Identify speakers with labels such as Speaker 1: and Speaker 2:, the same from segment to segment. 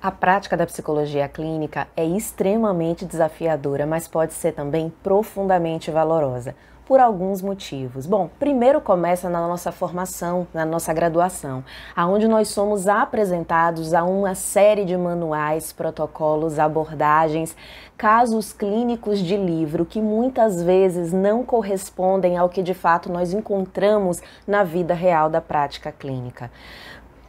Speaker 1: A prática da psicologia clínica é extremamente desafiadora, mas pode ser também profundamente valorosa, por alguns motivos. Bom, primeiro começa na nossa formação, na nossa graduação, aonde nós somos apresentados a uma série de manuais, protocolos, abordagens, casos clínicos de livro que muitas vezes não correspondem ao que de fato nós encontramos na vida real da prática clínica.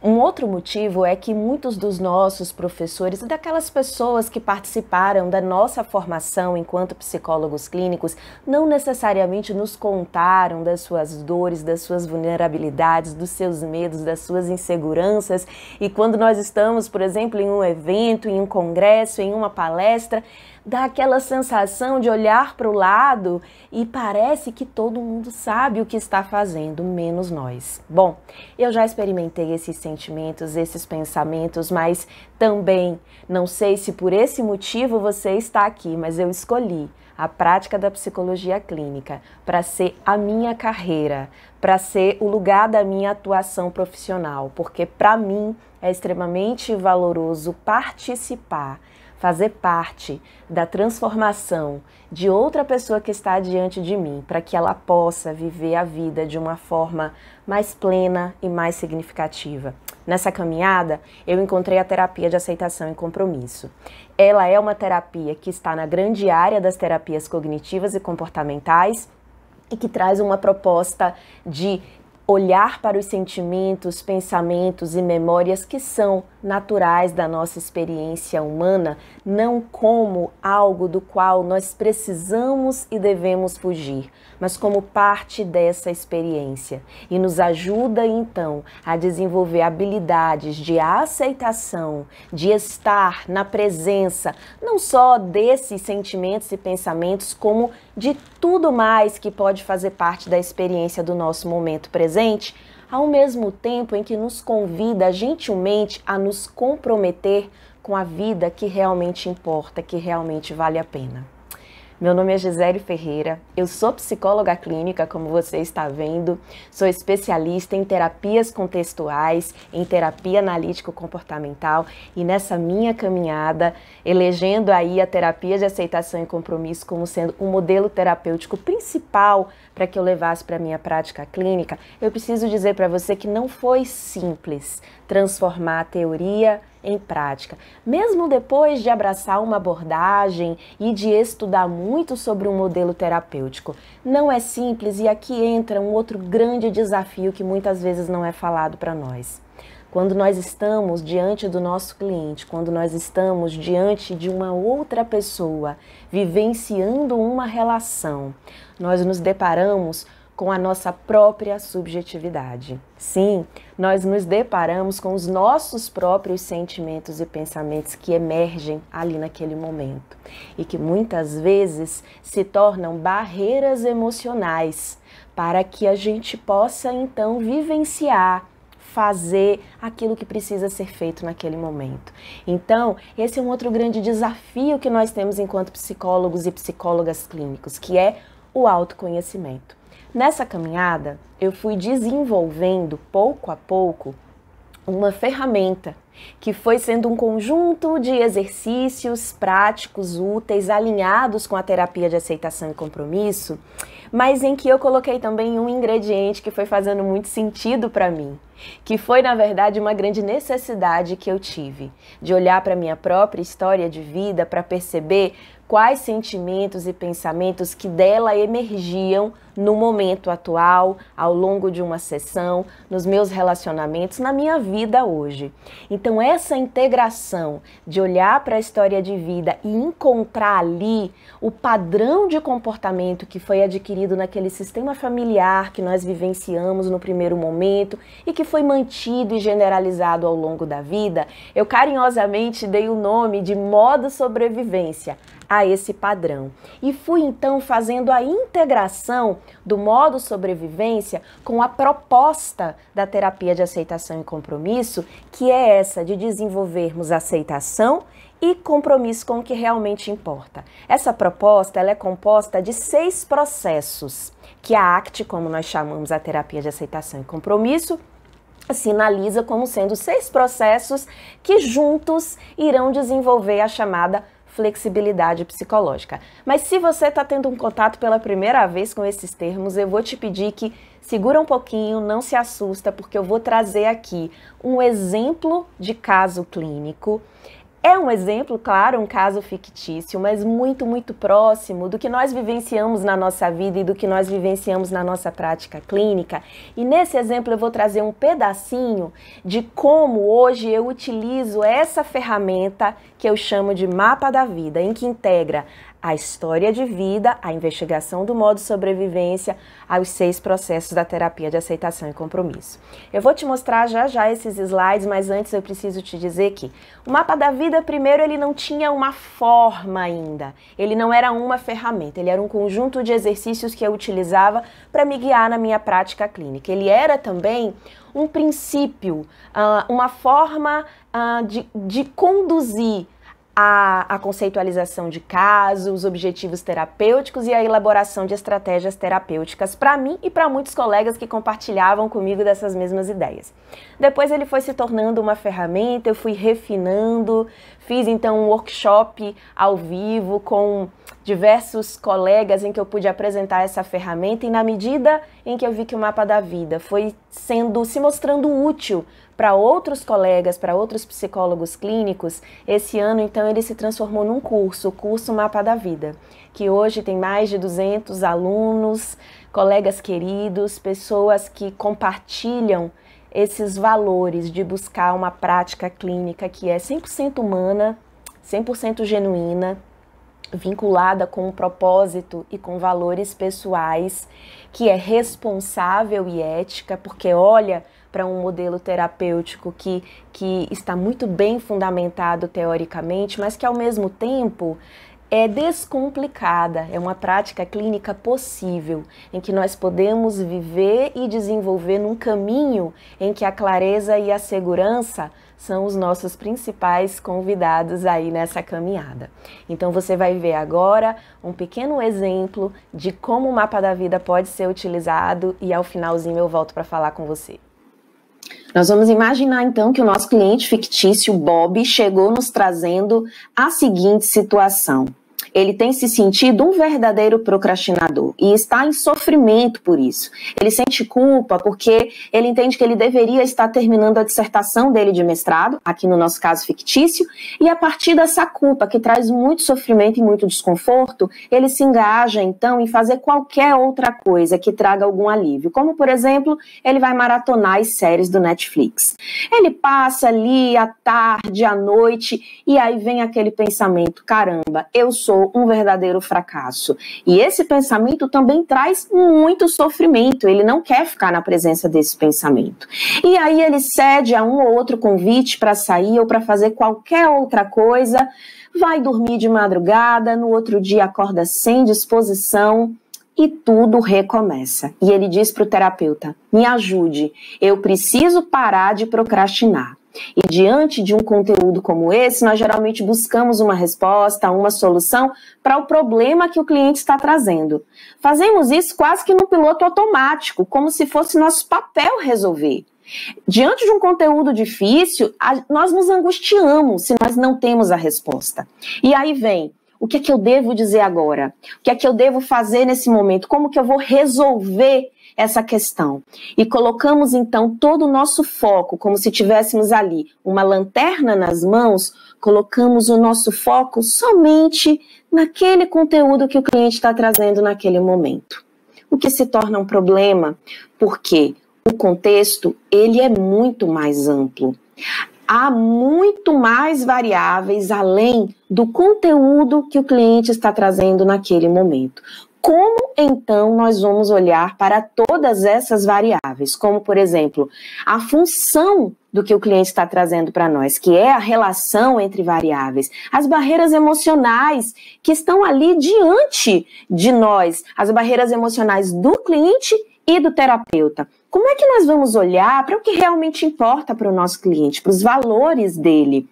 Speaker 1: Um outro motivo é que muitos dos nossos professores e daquelas pessoas que participaram da nossa formação enquanto psicólogos clínicos não necessariamente nos contaram das suas dores, das suas vulnerabilidades, dos seus medos, das suas inseguranças. E quando nós estamos, por exemplo, em um evento, em um congresso, em uma palestra, dá aquela sensação de olhar para o lado e parece que todo mundo sabe o que está fazendo, menos nós. Bom, eu já experimentei esses sentimentos, esses pensamentos, mas também não sei se por esse motivo você está aqui, mas eu escolhi a prática da psicologia clínica para ser a minha carreira, para ser o lugar da minha atuação profissional, porque para mim é extremamente valoroso participar, fazer parte da transformação de outra pessoa que está diante de mim, para que ela possa viver a vida de uma forma mais plena e mais significativa. Nessa caminhada, eu encontrei a terapia de aceitação e compromisso. Ela é uma terapia que está na grande área das terapias cognitivas e comportamentais e que traz uma proposta de olhar para os sentimentos, pensamentos e memórias que são naturais da nossa experiência humana, não como algo do qual nós precisamos e devemos fugir, mas como parte dessa experiência. E nos ajuda, então, a desenvolver habilidades de aceitação, de estar na presença, não só desses sentimentos e pensamentos, como de tudo mais que pode fazer parte da experiência do nosso momento presente, ao mesmo tempo em que nos convida gentilmente a nos comprometer com a vida que realmente importa, que realmente vale a pena. Meu nome é Gisele Ferreira, eu sou psicóloga clínica, como você está vendo, sou especialista em terapias contextuais, em terapia analítico-comportamental e nessa minha caminhada, elegendo aí a terapia de aceitação e compromisso como sendo o modelo terapêutico principal para que eu levasse para a minha prática clínica, eu preciso dizer para você que não foi simples transformar a teoria em prática. Mesmo depois de abraçar uma abordagem e de estudar muito sobre um modelo terapêutico, não é simples e aqui entra um outro grande desafio que muitas vezes não é falado para nós. Quando nós estamos diante do nosso cliente, quando nós estamos diante de uma outra pessoa, vivenciando uma relação, nós nos deparamos com a nossa própria subjetividade. Sim, nós nos deparamos com os nossos próprios sentimentos e pensamentos que emergem ali naquele momento e que muitas vezes se tornam barreiras emocionais para que a gente possa então vivenciar, fazer aquilo que precisa ser feito naquele momento. Então, esse é um outro grande desafio que nós temos enquanto psicólogos e psicólogas clínicos, que é o autoconhecimento. Nessa caminhada, eu fui desenvolvendo pouco a pouco uma ferramenta que foi sendo um conjunto de exercícios práticos, úteis, alinhados com a terapia de aceitação e compromisso, mas em que eu coloquei também um ingrediente que foi fazendo muito sentido para mim, que foi, na verdade, uma grande necessidade que eu tive, de olhar para a minha própria história de vida para perceber quais sentimentos e pensamentos que dela emergiam no momento atual, ao longo de uma sessão, nos meus relacionamentos, na minha vida hoje. Então, essa integração de olhar para a história de vida e encontrar ali o padrão de comportamento que foi adquirido naquele sistema familiar que nós vivenciamos no primeiro momento e que foi mantido e generalizado ao longo da vida, eu carinhosamente dei o nome de modo sobrevivência a esse padrão. E fui então fazendo a integração do modo sobrevivência com a proposta da terapia de aceitação e compromisso, que é essa de desenvolvermos aceitação e compromisso com o que realmente importa. Essa proposta ela é composta de 6 processos, que a ACT, como nós chamamos a terapia de aceitação e compromisso, sinaliza como sendo 6 processos que juntos irão desenvolver a chamada flexibilidade psicológica. Mas se você está tendo um contato pela primeira vez com esses termos, eu vou te pedir que segura um pouquinho, não se assusta, porque eu vou trazer aqui um exemplo de caso clínico. É um exemplo, claro, um caso fictício, mas muito, muito próximo do que nós vivenciamos na nossa vida e do que nós vivenciamos na nossa prática clínica. E nesse exemplo eu vou trazer um pedacinho de como hoje eu utilizo essa ferramenta que eu chamo de mapa da vida, em que integra a história de vida, a investigação do modo sobrevivência, aos 6 processos da terapia de aceitação e compromisso. Eu vou te mostrar já esses slides, mas antes eu preciso te dizer que o mapa da vida, primeiro, ele não tinha uma forma ainda, ele não era uma ferramenta, ele era um conjunto de exercícios que eu utilizava para me guiar na minha prática clínica. Ele era também um princípio, uma forma de conduzir a conceitualização de casos, os objetivos terapêuticos e a elaboração de estratégias terapêuticas para mim e para muitos colegas que compartilhavam comigo dessas mesmas ideias. Depois ele foi se tornando uma ferramenta, eu fui refinando, fiz então um workshop ao vivo com diversos colegas em que eu pude apresentar essa ferramenta e na medida em que eu vi que o mapa da vida foi se mostrando útil para outros colegas, para outros psicólogos clínicos, esse ano, então, ele se transformou num curso, o curso Mapa da Vida, que hoje tem mais de 200 alunos, colegas queridos, pessoas que compartilham esses valores de buscar uma prática clínica que é 100% humana, 100% genuína, vinculada com um propósito e com valores pessoais, que é responsável e ética, porque olha para um modelo terapêutico que está muito bem fundamentado teoricamente, mas que ao mesmo tempo é descomplicada, é uma prática clínica possível, em que nós podemos viver e desenvolver num caminho em que a clareza e a segurança são os nossos principais convidados aí nessa caminhada. Então você vai ver agora um pequeno exemplo de como o mapa da vida pode ser utilizado e ao finalzinho eu volto para falar com você. Nós vamos imaginar então que o nosso cliente fictício, Bob, chegou nos trazendo a seguinte situação. Ele tem se sentido um verdadeiro procrastinador e está em sofrimento por isso. Ele sente culpa porque ele entende que ele deveria estar terminando a dissertação dele de mestrado, aqui no nosso caso fictício, e a partir dessa culpa que traz muito sofrimento e muito desconforto, ele se engaja então em fazer qualquer outra coisa que traga algum alívio, como por exemplo, ele vai maratonar as séries do Netflix. Ele passa ali à tarde, à noite, e aí vem aquele pensamento, caramba, eu sou um verdadeiro fracasso. E esse pensamento também traz muito sofrimento, ele não quer ficar na presença desse pensamento. E aí ele cede a um ou outro convite para sair ou para fazer qualquer outra coisa, vai dormir de madrugada, no outro dia acorda sem disposição e tudo recomeça. E ele diz para o terapeuta, me ajude, eu preciso parar de procrastinar. E diante de um conteúdo como esse, nós geralmente buscamos uma resposta, uma solução para o problema que o cliente está trazendo. Fazemos isso quase que no piloto automático, como se fosse nosso papel resolver. Diante de um conteúdo difícil, nós nos angustiamos se nós não temos a resposta. E aí vem, o que é que eu devo dizer agora? O que é que eu devo fazer nesse momento? Como que eu vou resolver essa questão? E colocamos então todo o nosso foco, como se tivéssemos ali uma lanterna nas mãos, colocamos o nosso foco somente naquele conteúdo que o cliente está trazendo naquele momento. O que se torna um problema, porque o contexto, ele é muito mais amplo. Há muito mais variáveis além do conteúdo que o cliente está trazendo naquele momento. Como, então, nós vamos olhar para todas essas variáveis? Como, por exemplo, a função do que o cliente está trazendo para nós, que é a relação entre variáveis, as barreiras emocionais que estão ali diante de nós, as barreiras emocionais do cliente e do terapeuta. Como é que nós vamos olhar para o que realmente importa para o nosso cliente, para os valores dele?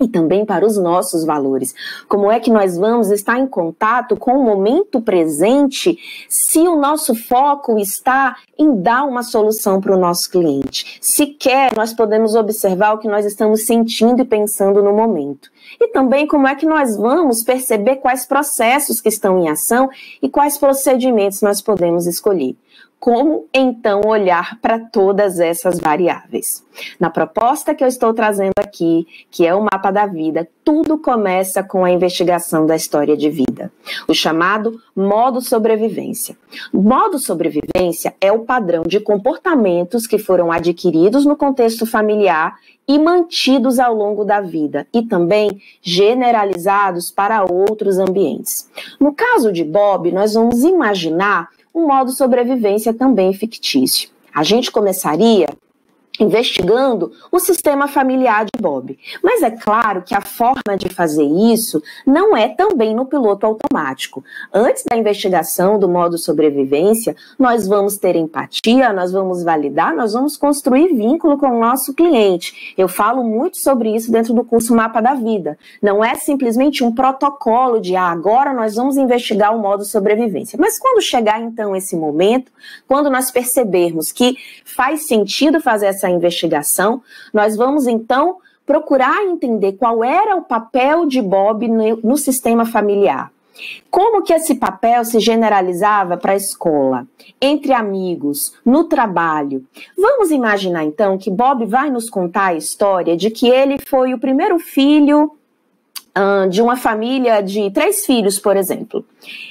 Speaker 1: e também para os nossos valores. Como é que nós vamos estar em contato com o momento presente se o nosso foco está em dar uma solução para o nosso cliente? Sequer nós podemos observar o que nós estamos sentindo e pensando no momento. E também como é que nós vamos perceber quais processos que estão em ação e quais procedimentos nós podemos escolher. Como, então, olhar para todas essas variáveis? Na proposta que eu estou trazendo aqui, que é o mapa da vida, tudo começa com a investigação da história de vida, o chamado modo sobrevivência. O modo sobrevivência é o padrão de comportamentos que foram adquiridos no contexto familiar e mantidos ao longo da vida, e também generalizados para outros ambientes. No caso de Bob, nós vamos imaginar um modo sobrevivência também fictício. A gente começaria investigando o sistema familiar de Bob. Mas é claro que a forma de fazer isso não é também no piloto automático. Antes da investigação do modo sobrevivência, nós vamos ter empatia, nós vamos validar, nós vamos construir vínculo com o nosso cliente. Eu falo muito sobre isso dentro do curso Mapa da Vida. Não é simplesmente um protocolo de agora nós vamos investigar o modo sobrevivência. Mas quando chegar então esse momento, quando nós percebermos que faz sentido fazer essa investigação, nós vamos então procurar entender qual era o papel de Bob no sistema familiar. Como que esse papel se generalizava para a escola, entre amigos, no trabalho? Vamos imaginar então que Bob vai nos contar a história de que ele foi o primeiro filho de uma família de 3 filhos, por exemplo.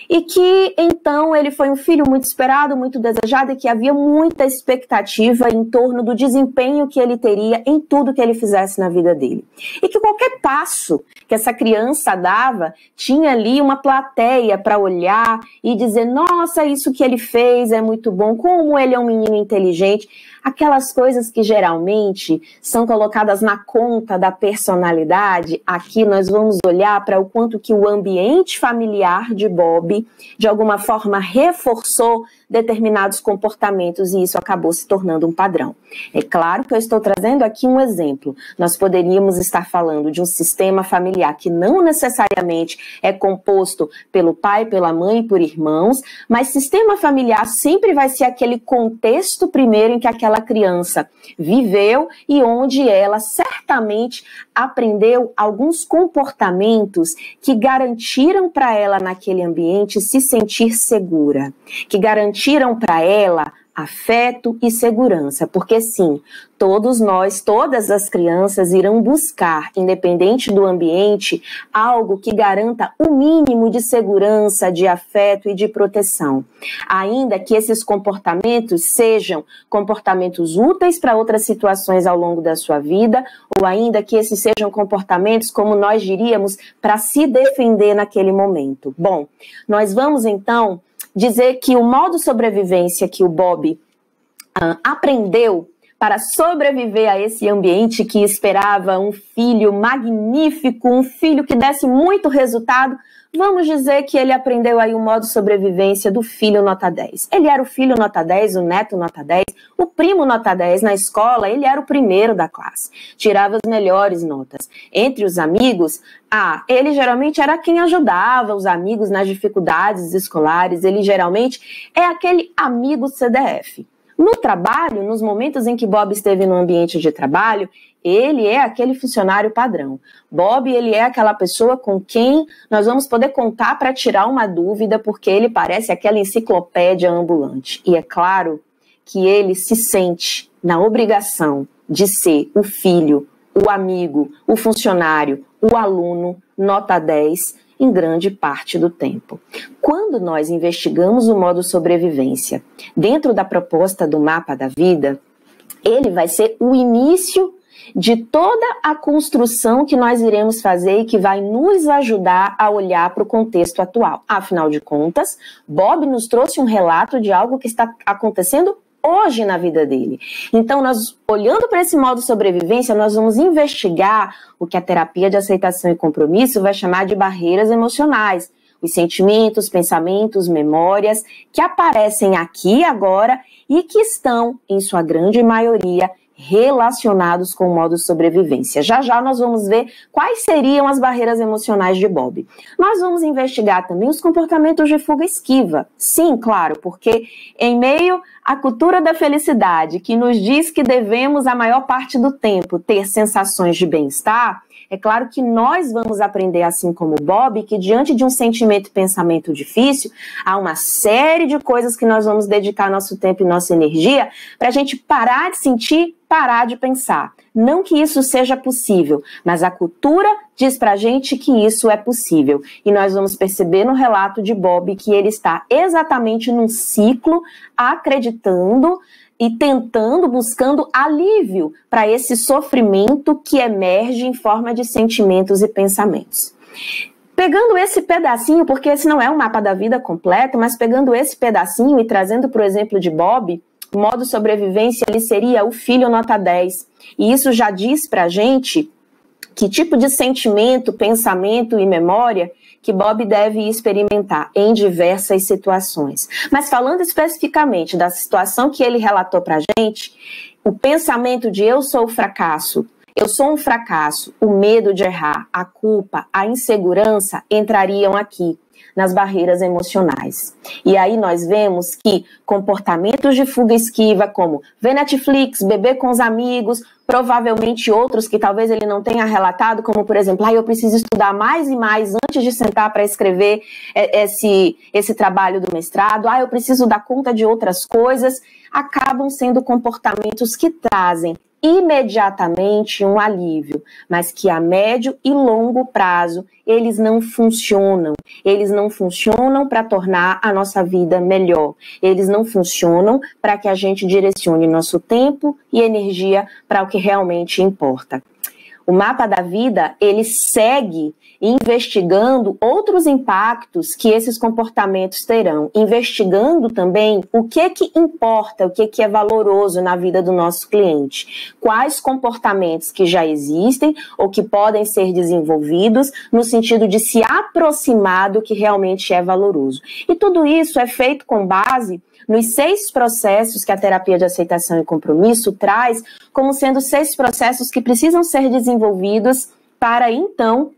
Speaker 1: E que, então, ele foi um filho muito esperado, muito desejado e que havia muita expectativa em torno do desempenho que ele teria em tudo que ele fizesse na vida dele. E que qualquer passo que essa criança dava, tinha ali uma plateia para olhar e dizer, nossa, isso que ele fez é muito bom, como ele é um menino inteligente. Aquelas coisas que geralmente são colocadas na conta da personalidade, aqui nós vamos olhar para o quanto que o ambiente familiar de Bob, de alguma forma, reforçou determinados comportamentos e isso acabou se tornando um padrão. É claro que eu estou trazendo aqui um exemplo. Nós poderíamos estar falando de um sistema familiar que não necessariamente é composto pelo pai, pela mãe e por irmãos, mas sistema familiar sempre vai ser aquele contexto primeiro em que aquela criança viveu e onde ela certamente aprendeu alguns comportamentos que garantiram para ela naquele ambiente se sentir segura, que garantiram para ela afeto e segurança, porque sim, todos nós, todas as crianças irão buscar, independente do ambiente, algo que garanta o mínimo de segurança, de afeto e de proteção. Ainda que esses comportamentos sejam comportamentos úteis para outras situações ao longo da sua vida, ou ainda que esses sejam comportamentos, como nós diríamos, para se defender naquele momento. Bom, nós vamos então dizer que o modo sobrevivência que o Bob aprendeu para sobreviver a esse ambiente que esperava um filho magnífico, um filho que desse muito resultado, vamos dizer que ele aprendeu aí o modo sobrevivência do filho nota 10. Ele era o filho nota 10, o neto nota 10, o primo nota 10 na escola, ele era o primeiro da classe, tirava as melhores notas. Entre os amigos, ele geralmente era quem ajudava os amigos nas dificuldades escolares, ele geralmente é aquele amigo CDF. No trabalho, nos momentos em que Bob esteve no ambiente de trabalho, ele é aquele funcionário padrão. Bob, ele é aquela pessoa com quem nós vamos poder contar para tirar uma dúvida, porque ele parece aquela enciclopédia ambulante. E é claro que ele se sente na obrigação de ser o filho, o amigo, o funcionário, o aluno, nota 10, em grande parte do tempo. Quando nós investigamos o modo sobrevivência dentro da proposta do Mapa da Vida, ele vai ser o início de toda a construção que nós iremos fazer e que vai nos ajudar a olhar para o contexto atual. Afinal de contas, Bob nos trouxe um relato de algo que está acontecendo hoje na vida dele. Então, nós, olhando para esse modo de sobrevivência, nós vamos investigar o que a terapia de aceitação e compromisso vai chamar de barreiras emocionais. Os sentimentos, pensamentos, memórias que aparecem aqui agora e que estão, em sua grande maioria, relacionados com o modo sobrevivência. Já já nós vamos ver quais seriam as barreiras emocionais de Bob. Nós vamos investigar também os comportamentos de fuga esquiva. Sim, claro, porque em meio à cultura da felicidade, que nos diz que devemos a maior parte do tempo ter sensações de bem-estar, é claro que nós vamos aprender, assim como Bob, que diante de um sentimento e pensamento difícil, há uma série de coisas que nós vamos dedicar nosso tempo e nossa energia para a gente parar de sentir, parar de pensar. Não que isso seja possível, mas a cultura diz pra gente que isso é possível. E nós vamos perceber no relato de Bob que ele está exatamente num ciclo, acreditando e tentando, buscando alívio para esse sofrimento que emerge em forma de sentimentos e pensamentos. Pegando esse pedacinho, porque esse não é um mapa da vida completo, mas pegando esse pedacinho e trazendo para o exemplo de Bob, o modo sobrevivência ele seria o filho nota 10. E isso já diz pra gente que tipo de sentimento, pensamento e memória que Bob deve experimentar em diversas situações. Mas falando especificamente da situação que ele relatou pra gente, o pensamento de eu sou o fracasso, eu sou um fracasso, o medo de errar, a culpa, a insegurança entrariam aqui nas barreiras emocionais. E aí nós vemos que comportamentos de fuga esquiva, como ver Netflix, beber com os amigos, provavelmente outros que talvez ele não tenha relatado, como por exemplo, eu preciso estudar mais e mais antes de sentar para escrever esse trabalho do mestrado, eu preciso dar conta de outras coisas, acabam sendo comportamentos que trazem imediatamente um alívio, mas que a médio e longo prazo eles não funcionam. Eles não funcionam para tornar a nossa vida melhor. Eles não funcionam para que a gente direcione nosso tempo e energia para o que realmente importa. O mapa da vida, ele segue investigando outros impactos que esses comportamentos terão, investigando também o que importa, o que é valoroso na vida do nosso cliente, quais comportamentos que já existem ou que podem ser desenvolvidos no sentido de se aproximar do que realmente é valoroso. E tudo isso é feito com base nos 6 processos que a terapia de aceitação e compromisso traz como sendo 6 processos que precisam ser desenvolvidos para, então,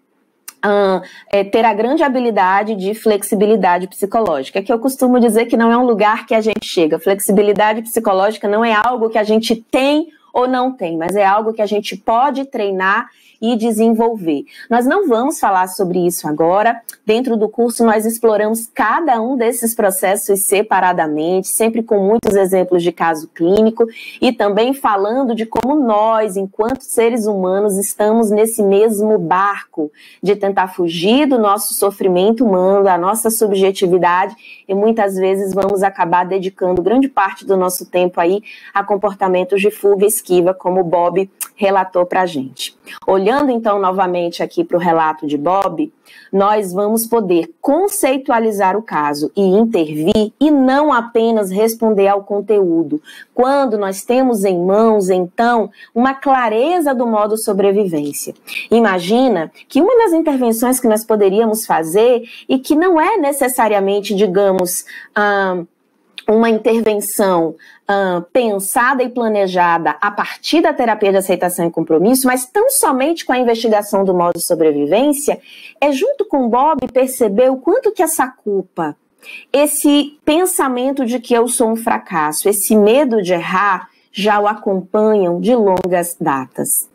Speaker 1: ter a grande habilidade de flexibilidade psicológica, que eu costumo dizer que não é um lugar que a gente chega. Flexibilidade psicológica não é algo que a gente tem ou não tem, mas é algo que a gente pode treinar e desenvolver. Nós não vamos falar sobre isso agora. Dentro do curso nós exploramos cada um desses processos separadamente, sempre com muitos exemplos de caso clínico e também falando de como nós, enquanto seres humanos, estamos nesse mesmo barco de tentar fugir do nosso sofrimento humano, da nossa subjetividade e muitas vezes vamos acabar dedicando grande parte do nosso tempo aí a comportamentos de fuga e esquiva, como o Bob relatou pra gente. Olhando então novamente aqui para o relato de Bob, nós vamos poder conceitualizar o caso e intervir e não apenas responder ao conteúdo. Quando nós temos em mãos, então, uma clareza do modo sobrevivência. Imagina que uma das intervenções que nós poderíamos fazer e que não é necessariamente, digamos, uma intervenção pensada e planejada a partir da terapia de aceitação e compromisso, mas tão somente com a investigação do modo sobrevivência, é junto com o Bob perceber o quanto que essa culpa, esse pensamento de que eu sou um fracasso, esse medo de errar, já o acompanham de longas datas.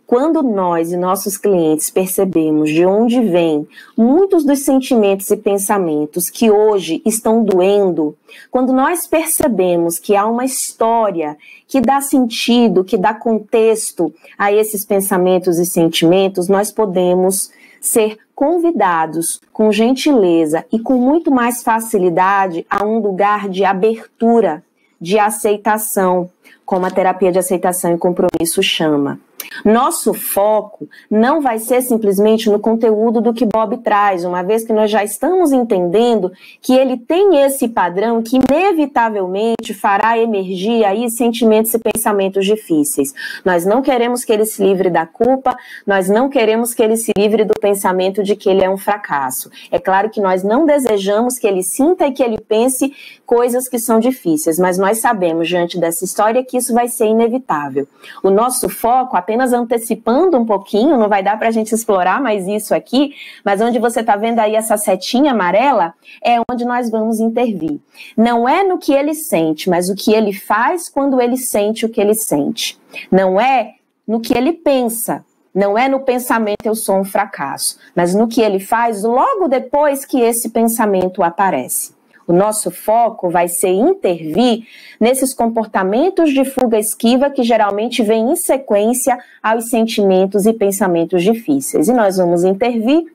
Speaker 1: Quando nós e nossos clientes percebemos de onde vêm muitos dos sentimentos e pensamentos que hoje estão doendo, quando nós percebemos que há uma história que dá sentido, que dá contexto a esses pensamentos e sentimentos, nós podemos ser convidados com gentileza e com muito mais facilidade a um lugar de abertura, de aceitação, como a terapia de aceitação e compromisso chama. Nosso foco não vai ser simplesmente no conteúdo do que Bob traz, uma vez que nós já estamos entendendo que ele tem esse padrão que inevitavelmente fará emergir aí sentimentos e pensamentos difíceis. Nós não queremos que ele se livre da culpa, nós não queremos que ele se livre do pensamento de que ele é um fracasso. É claro que nós não desejamos que ele sinta e que ele pense coisas que são difíceis, mas nós sabemos, diante dessa história, que isso vai ser inevitável. O nosso foco, apenas antecipando um pouquinho, não vai dar para a gente explorar mais isso aqui, mas onde você está vendo aí essa setinha amarela, é onde nós vamos intervir. Não é no que ele sente, mas o que ele faz quando ele sente o que ele sente. Não é no que ele pensa, não é no pensamento eu sou um fracasso, mas no que ele faz logo depois que esse pensamento aparece. O nosso foco vai ser intervir nesses comportamentos de fuga-esquiva que geralmente vêm em sequência aos sentimentos e pensamentos difíceis. E nós vamos intervir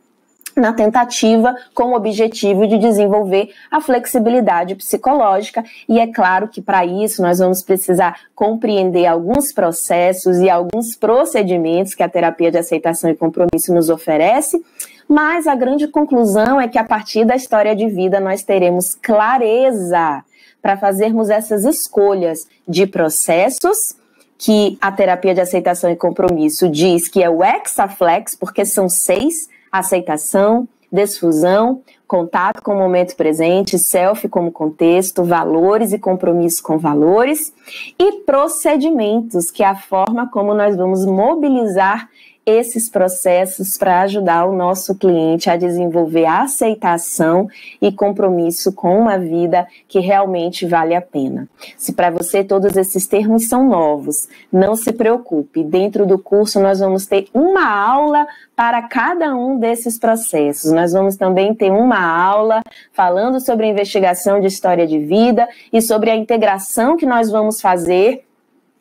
Speaker 1: na tentativa com o objetivo de desenvolver a flexibilidade psicológica. E é claro que para isso nós vamos precisar compreender alguns processos e alguns procedimentos que a terapia de aceitação e compromisso nos oferece. Mas a grande conclusão é que a partir da história de vida nós teremos clareza para fazermos essas escolhas de processos que a terapia de aceitação e compromisso diz que é o hexaflex, porque são 6: aceitação, desfusão, contato com o momento presente, self como contexto, valores e compromisso com valores, e procedimentos, que é a forma como nós vamos mobilizar esses processos para ajudar o nosso cliente a desenvolver a aceitação e compromisso com uma vida que realmente vale a pena. Se para você todos esses termos são novos, não se preocupe. Dentro do curso nós vamos ter uma aula para cada um desses processos. Nós vamos também ter uma aula falando sobre a investigação de história de vida e sobre a integração que nós vamos fazer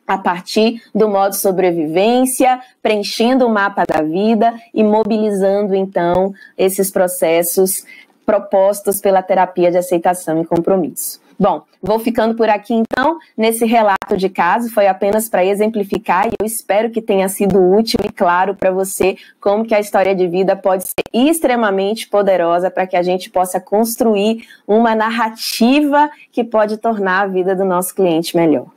Speaker 1: a partir do modo sobrevivência, preenchendo o mapa da vida e mobilizando, então, esses processos propostos pela terapia de aceitação e compromisso. Bom, vou ficando por aqui, então, nesse relato de caso, foi apenas para exemplificar e eu espero que tenha sido útil e claro para você como que a história de vida pode ser extremamente poderosa para que a gente possa construir uma narrativa que pode tornar a vida do nosso cliente melhor.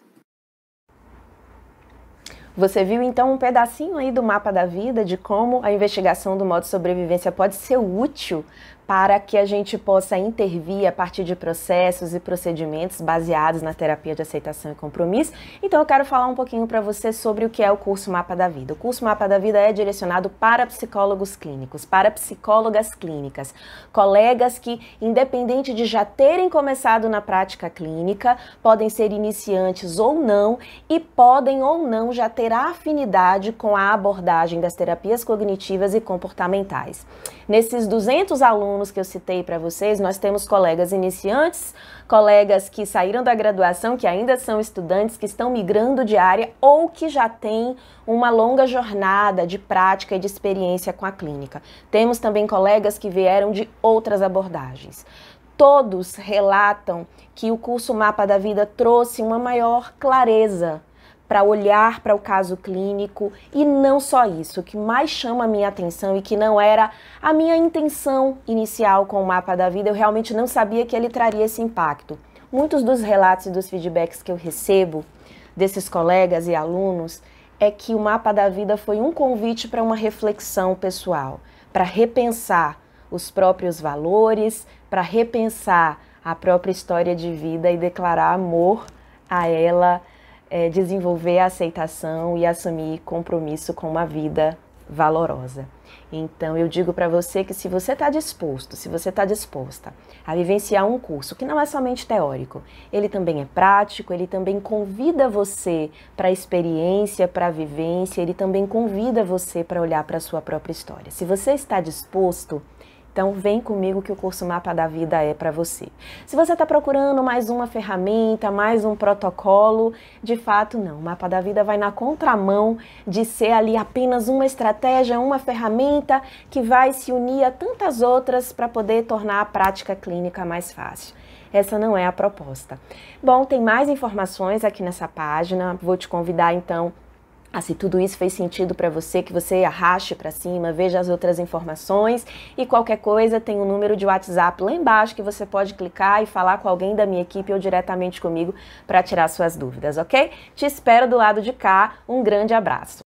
Speaker 1: Você viu então um pedacinho aí do mapa da vida, de como a investigação do modo sobrevivência pode ser útil para que a gente possa intervir a partir de processos e procedimentos baseados na terapia de aceitação e compromisso. Então eu quero falar um pouquinho para você sobre o que é o curso Mapa da Vida. O curso Mapa da Vida é direcionado para psicólogos clínicos, para psicólogas clínicas, colegas que, independente de já terem começado na prática clínica, podem ser iniciantes ou não e podem ou não já ter afinidade com a abordagem das terapias cognitivas e comportamentais. Nesses 200 alunos que eu citei para vocês, nós temos colegas iniciantes, colegas que saíram da graduação, que ainda são estudantes, que estão migrando de área ou que já têm uma longa jornada de prática e de experiência com a clínica. Temos também colegas que vieram de outras abordagens. Todos relatam que o curso Mapa da Vida trouxe uma maior clareza para olhar para o caso clínico e não só isso, o que mais chama a minha atenção e que não era a minha intenção inicial com o Mapa da Vida, eu realmente não sabia que ele traria esse impacto. Muitos dos relatos e dos feedbacks que eu recebo desses colegas e alunos é que o Mapa da Vida foi um convite para uma reflexão pessoal, para repensar os próprios valores, para repensar a própria história de vida e declarar amor a ela, desenvolver a aceitação e assumir compromisso com uma vida valorosa. Então eu digo para você que se você está disposto, se você está disposta a vivenciar um curso que não é somente teórico, ele também é prático, ele também convida você para a experiência, para a vivência, ele também convida você para olhar para a sua própria história. Se você está disposto, então vem comigo que o curso Mapa da Vida é para você. Se você está procurando mais uma ferramenta, mais um protocolo, de fato não. O Mapa da Vida vai na contramão de ser ali apenas uma estratégia, uma ferramenta que vai se unir a tantas outras para poder tornar a prática clínica mais fácil. Essa não é a proposta. Bom, tem mais informações aqui nessa página. Vou te convidar então Se tudo isso fez sentido para você, que você arraste para cima, veja as outras informações e qualquer coisa tem um número de WhatsApp lá embaixo que você pode clicar e falar com alguém da minha equipe ou diretamente comigo para tirar suas dúvidas, ok? Te espero do lado de cá, um grande abraço!